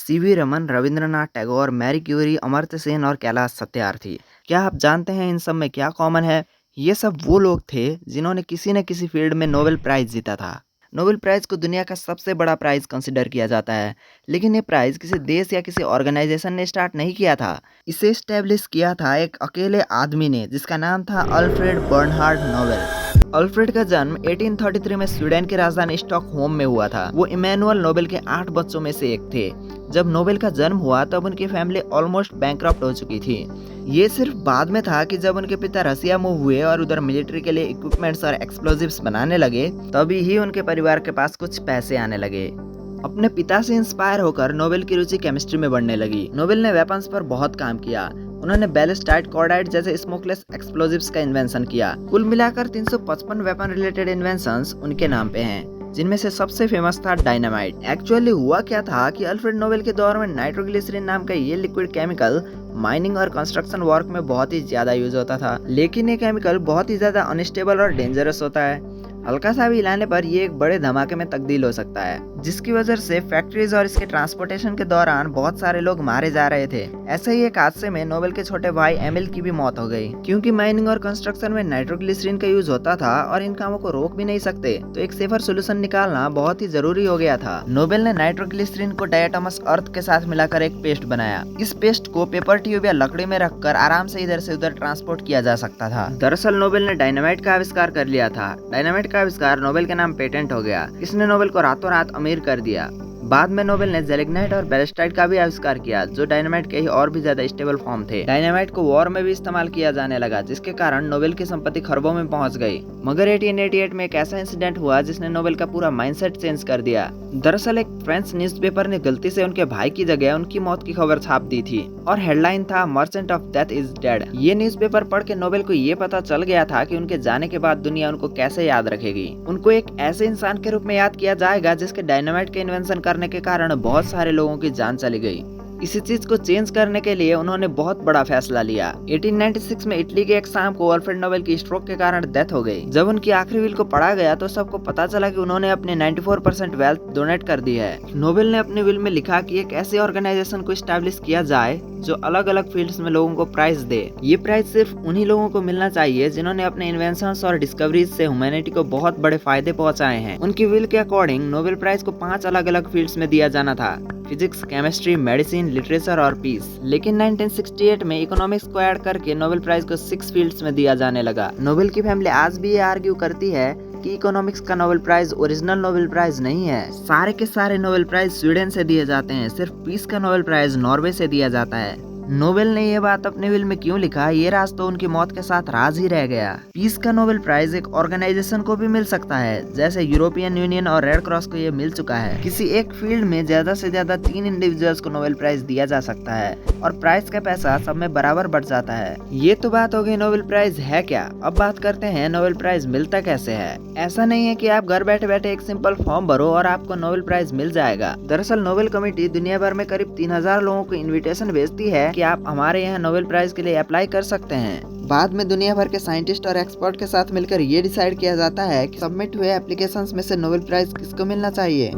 CV Raman, Rabindranath Tagore, Marie Curie, Amartya Sen और कैलाश सत्यार्थी। क्या आप जानते हैं इन सब में क्या कॉमन है? ये सब वो लोग थे जिन्होंने किसी न किसी फील्ड में नोबेल प्राइज जीता था। नोबेल प्राइज को दुनिया का सबसे बड़ा प्राइज कंसिडर किया जाता है, लेकिन ये प्राइज किसी देश या किसी ऑर्गेनाइजेशन ने स्टार्ट नहीं किया था। इसे स्टैब्लिश किया था एक अकेले आदमी ने, जिसका नाम था अल्फ्रेड बर्नहार्ड नोबेल। अल्फ्रेड का जन्म 1833 में स्वीडन की राजधानी स्टॉकहोम में हुआ था। वो इमैनुअल नोबेल के 8 बच्चों में से एक थे। जब नोबेल का जन्म हुआ तब उनकी फैमिली ऑलमोस्ट बैंकरप्ट हो चुकी थी। ये सिर्फ बाद में था कि जब उनके पिता रसिया मूव हुए और उधर मिलिट्री के लिए इक्विपमेंट्स और एक्सप्लोजिव्स बनाने लगे, तभी ही उनके परिवार के पास कुछ पैसे आने लगे। अपने पिता से इंस्पायर होकर नोबेल की रुचि केमिस्ट्री में बढ़ने लगी। नोबेल ने वेपन्स पर बहुत काम किया। उन्होंने बैलिस्टाइड कॉर्डाइट जैसे स्मोकलेस एक्सप्लोजिव्स का इन्वेंशन किया। कुल मिलाकर 355 वेपन रिलेटेड इन्वेंशंस उनके नाम पे हैं, जिनमें से सबसे फेमस था डायनामाइट। एक्चुअली हुआ क्या था कि अल्फ्रेड नोबेल के दौर में नाइट्रोग्लिसरीन नाम का ये लिक्विड केमिकल माइनिंग और कंस्ट्रक्शन वर्क में बहुत ही ज्यादा यूज होता था, लेकिन ये केमिकल बहुत ही ज्यादा अनस्टेबल और डेंजरस होता है। हल्का सा भी हिलाने पर ये एक बड़े धमाके में तब्दील हो सकता है, जिसकी वजह से फैक्ट्रीज और इसके ट्रांसपोर्टेशन के दौरान बहुत सारे लोग मारे जा रहे थे। ऐसे ही एक हादसे में नोबेल के छोटे भाई एमिल की भी मौत हो गई, क्योंकि माइनिंग और कंस्ट्रक्शन में नाइट्रोग्लिसरीन का यूज होता था और इन कामों को रोक भी नहीं सकते, तो एक सेफर सोल्यूशन निकालना बहुत ही जरूरी हो गया था। नोबेल ने नाइट्रोग्लिसरीन को डायटोमस अर्थ के साथ मिलाकर एक पेस्ट बनाया। इस पेस्ट को पेपर ट्यूब या लकड़ी में रखकर आराम से इधर से उधर ट्रांसपोर्ट किया जा सकता था। दरअसल नोबेल ने डायनामाइट का आविष्कार कर लिया था। डायनामाइट का आविष्कार नोबेल के नाम पेटेंट हो गया। इसने नोबेल को रातों रात अमीर कर दिया। बाद में नोबेल ने जेलिग्नाइट और बैलिस्टाइड का भी आविष्कार किया, जो डायनामाइट के ही और भी ज्यादा स्टेबल फॉर्म थे। डायनामाइट को वॉर में भी इस्तेमाल किया जाने लगा, जिसके कारण नोबेल की संपत्ति खरबों में पहुंच गई। मगर 1888 में एक ऐसा इंसिडेंट हुआ जिसने नोबेल का पूरा माइंडसेट चेंज कर दिया। दरअसल एक फ्रेंच न्यूज़पेपर ने गलती से उनके भाई की जगह उनकी मौत की खबर छाप दी थी और हेडलाइन था merchant of death is dead. ये न्यूज़पेपर पढ़ के नोबेल को ये पता चल गया था कि उनके जाने के बाद दुनिया उनको कैसे याद रखेगी। उनको एक ऐसे इंसान के रूप में याद किया जाएगा जिसके डायनामाइट के इन्वेंशन करने के कारण बहुत सारे लोगों की जान चली गई। इसी चीज को चेंज करने के लिए उन्होंने बहुत बड़ा फैसला लिया। 1896 में इटली के एक शाम को अल्फ्रेड नोबेल की स्ट्रोक के कारण डेथ हो गई। जब उनकी आखिरी विल को पढ़ा गया तो सबको पता चला कि उन्होंने अपने 94% वेल्थ डोनेट कर दी है। नोबेल ने अपनी विल में लिखा कि एक ऐसी ऑर्गेनाइजेशन को स्टैब्लिश किया जाए जो अलग अलग फील्ड्स में लोगों को प्राइज दे। ये प्राइज सिर्फ उन्हीं लोगों को मिलना चाहिए जिन्होंने अपने इन्वेंशंस और डिस्कवरीज से ह्यूमैनिटी को बहुत बड़े फायदे पहुंचाए हैं। उनकी विल के अकॉर्डिंग नोबेल प्राइज को 5 अलग अलग फील्ड्स में दिया जाना था: फिजिक्स, केमिस्ट्री, मेडिसिन, लिटरेचर और पीस। लेकिन 1968 में इकोनॉमिक्स को ऐड करके नोबेल प्राइज को 6 फील्ड्स में दिया जाने लगा। नोबेल की फैमिली आज भी ये आर्ग्यू करती है कि इकोनॉमिक्स का Nobel prize original Nobel prize नहीं है। सारे के सारे नोबेल प्राइज स्वीडन से दिए जाते हैं, सिर्फ पीस का नोबेल प्राइज नॉर्वे से दिया जाता है। नोबेल ने ये बात अपने विल में क्यों लिखा, ये राज तो उनकी मौत के साथ राज ही रह गया। पीस का नोबेल प्राइज एक ऑर्गेनाइजेशन को भी मिल सकता है, जैसे यूरोपियन यूनियन और रेड क्रॉस को ये मिल चुका है। किसी एक फील्ड में ज्यादा से ज्यादा 3 इंडिविजुअल्स को नोबेल प्राइज दिया जा सकता है और प्राइज का पैसा सब में बराबर बढ़ जाता है। ये तो बात हो गई नोबेल प्राइज है क्या। अब बात करते हैं नोबेल प्राइज मिलता कैसे है। ऐसा नहीं है कि आप घर बैठे बैठे एक सिंपल फॉर्म भरो और आपको नोबेल प्राइज मिल जाएगा। दरअसल नोबेल कमेटी दुनिया भर में करीब 3000 लोगों को इन्विटेशन भेजती है कि आप हमारे यहाँ नोबेल प्राइज के लिए अप्लाई कर सकते हैं। बाद में दुनिया भर के साइंटिस्ट और एक्सपर्ट के साथ मिलकर ये डिसाइड किया जाता है कि सबमिट हुए एप्लीकेशंस में से नोबेल प्राइज किसको मिलना चाहिए।